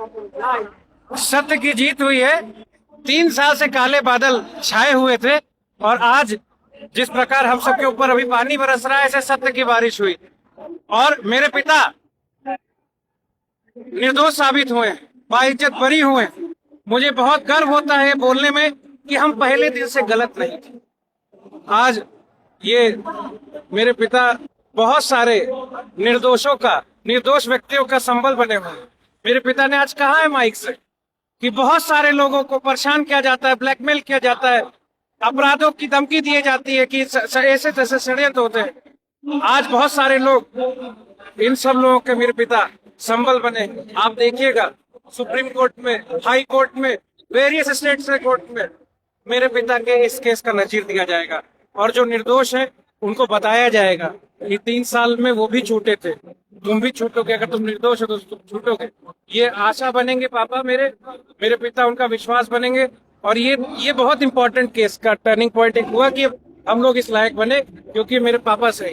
सत्य की जीत हुई है। 3 साल से काले बादल छाए हुए थे और आज जिस प्रकार हम सबके ऊपर अभी पानी बरस रहा है, ऐसे सत्य की बारिश हुई और मेरे पिता निर्दोष साबित हुए, बाइज्जत बरी हुए। मुझे बहुत गर्व होता है बोलने में कि हम पहले दिन से गलत नहीं थे। आज ये मेरे पिता बहुत सारे निर्दोष व्यक्तियों का संबल बने हुए हैं। मेरे पिता ने आज कहा है माइक से कि बहुत सारे लोगों को परेशान किया जाता है, ब्लैकमेल किया जाता है, अपराधों की धमकी दी जाती है कि ऐसे तैसे षड्यंत्र होते हैं। आज बहुत सारे लोग, इन सब लोगों के मेरे पिता संबल बने। आप देखिएगा सुप्रीम कोर्ट में, हाई कोर्ट में, वेरियस स्टेट से कोर्ट में मेरे पिता के इस केस का नजीर दिया जाएगा और जो निर्दोष है उनको बताया जाएगा। ये 3 साल में वो भी छूटे थे, तुम भी छूटोगे। अगर तुम निर्दोष हो तो तुम छूटोगे। ये आशा बनेंगे पापा मेरे पिता, उनका विश्वास बनेंगे। और ये बहुत इंपॉर्टेंट केस का टर्निंग पॉइंट एक हुआ कि हम लोग इस लायक बने क्योंकि मेरे पापा से।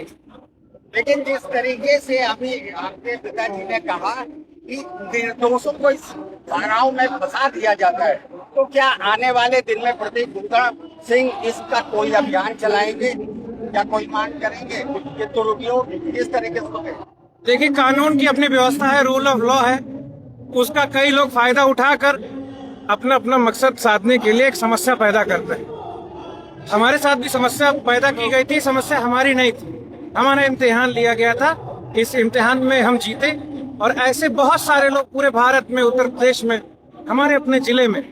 लेकिन जिस तरीके से अभी आपके पिताजी ने कहा कि निर्दोषों को इस धाराओं में फंसा दिया जाता है, तो क्या आने वाले दिन में प्रदीप गुप्ता सिंह इसका कोई अभियान चलाएंगे या कोई मांग करेंगे? ये तुर्कियों किस तरीके से? देखिए, कानून की अपनी व्यवस्था है, रूल ऑफ लॉ है, उसका कई लोग फायदा उठाकर अपना अपना मकसद साधने के लिए एक समस्या पैदा करते हैं। हमारे साथ भी समस्या पैदा की गई थी। समस्या हमारी नहीं थी, हमारा इम्तिहान लिया गया था, इस इम्तिहान में हम जीते। और ऐसे बहुत सारे लोग पूरे भारत में, उत्तर प्रदेश में, हमारे अपने जिले में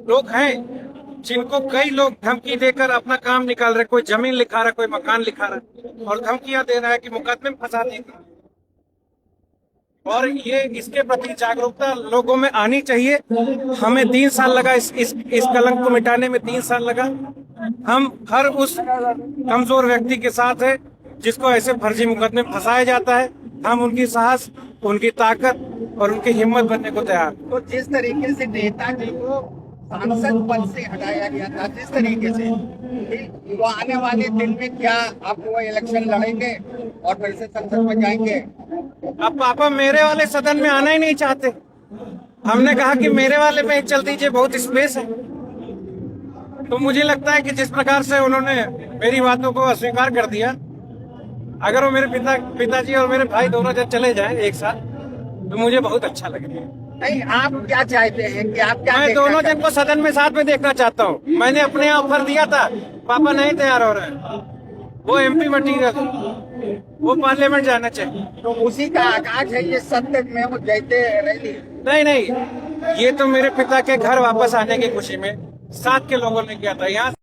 लोग हैं जिनको कई लोग धमकी देकर अपना काम निकाल रहे। कोई जमीन लिखा रहा, कोई मकान लिखा रहा और धमकियां दे रहा है कि मुकदमे में फंसा देंगे। और ये इसके प्रति जागरूकता लोगों में आनी चाहिए। हमें 3 साल लगा, इस कलंक को मिटाने में 3 साल लगा। हम हर उस कमजोर व्यक्ति के साथ है जिसको ऐसे फर्जी मुकदमे में फंसाया जाता है। हम उनकी साहस, उनकी ताकत और उनकी हिम्मत बनने को तैयार। तो जिस तरीके से नेताजी को सांसद पद से हटाया गया था, जिस तरीके से, तो आने वाले दिन में क्या आप वो इलेक्शन लड़ेंगे और फिर से संसद में जाएंगे? अब पापा मेरे वाले सदन में आना ही नहीं चाहते। हमने कहा कि मेरे वाले में चल दीजिए, बहुत स्पेस है। तो मुझे लगता है कि जिस प्रकार से उन्होंने मेरी बातों को अस्वीकार कर दिया, अगर वो मेरे पिताजी और मेरे भाई दोनों जब चले जाएं एक साथ तो मुझे बहुत अच्छा लगेगा। नहीं, आप क्या चाहते हैं कि आप क्या? मैं दोनों जन को सदन में साथ में देखना चाहता हूँ। मैंने अपने यहाँ ऑफर दिया था, पापा नहीं तैयार हो रहे हैं। वो एमपी मटीरियल, वो पार्लियामेंट जाना चाहिए। तो उसी का आकाश है ये सत्य में वो जयते रैली? नहीं, ये तो मेरे पिता के घर वापस आने की खुशी में साथ के लोगों ने किया था। यहाँ